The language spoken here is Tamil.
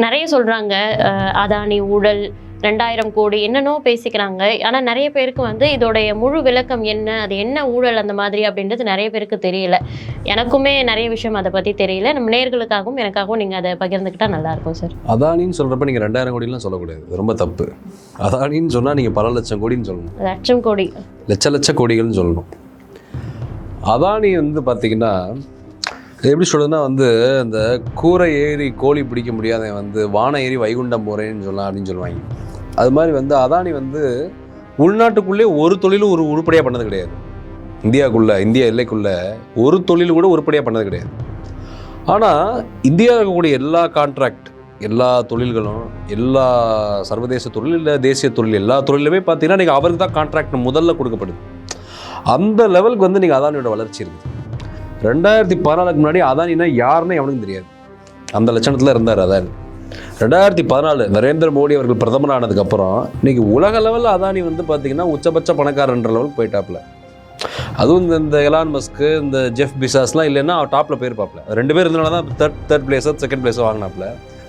நிறைய சொல்றாங்க அதானி ஊழல் 2000 கோடி என்னன்னோ பேசிக்கிறாங்க. ஆனா நிறைய பேருக்கு வந்து இதோடைய முழு விளக்கம் என்ன, அது என்ன ஊழல் அந்த மாதிரி அப்படின்றது நிறைய பேருக்கு தெரியல. எனக்குமே நிறைய விஷயம் அதை பத்தி தெரியல. நம்ம நேயர்களுக்காகவும் எனக்காகவும் நீங்க அதை பகிர்ந்துக்கிட்டா நல்லா இருக்கும் சார். அதானின்னு சொல்றப்ப நீங்க 2000 கோடிலாம் சொல்லக்கூடாது, ரொம்ப தப்பு. அதானின்னு சொன்னா நீங்க பல லட்சம் கோடின்னு சொல்லணும். லட்சம் கோடி, லட்ச கோடிகள்னு சொல்லணும். அதானி வந்து பார்த்தீங்கன்னா எப்படி சொல்றதுன்னா வந்து இந்த கூரை ஏறி கோழி பிடிக்க முடியாத வந்து வானம் ஏறி வைகுண்டம் போகிறேன்னு சொல்லலாம் அப்படின்னு சொல்லுவாங்க. அது மாதிரி வந்து அதானி வந்து உள்நாட்டுக்குள்ளே ஒரு தொழிலும் ஒரு உருப்படியாக பண்ணது கிடையாது. இந்தியா எல்லைக்குள்ளே ஒரு தொழில் கூட உருப்படியாக பண்ணது கிடையாது. ஆனால் இந்தியாவில் இருக்கக்கூடிய எல்லா கான்ட்ராக்ட், எல்லா தொழில்களும், எல்லா சர்வதேச தொழில் இல்லை தேசிய தொழில், எல்லா தொழிலுமே பார்த்தீங்கன்னா நீங்கள் அவருக்கு தான் கான்ட்ராக்ட் முதல்ல கொடுக்கப்படுது. அந்த லெவலுக்கு வந்து நீங்கள் அதானியோட வளர்ச்சி இருக்குது. 2014 முன்னாடி அதானினா யாருன்னு எவனுக்கும் தெரியாது. அந்த லட்சணத்தில் இருந்தார் அதானி. 2014 நரேந்திர மோடி அவர்கள் பிரதமர் ஆனதுக்கப்புறம் இன்னைக்கு உலக லெவலில் அதானி வந்து பார்த்தீங்கன்னா உச்சபட்ச பணக்காரன்ற லெவலுக்கு போயிட்டாப்புல. அதுவும் இந்த எலான் மஸ்க்கு, இந்த ஜெஃப் பிசாஸ்லாம் இல்லைன்னா டாப்பில் போயிருப்பாப்புல. 2 பேர் இருந்தனால தான் தேர்ட் பிளேஸோ செகண்ட் பிளேஸோ வாங்கினாப்புல.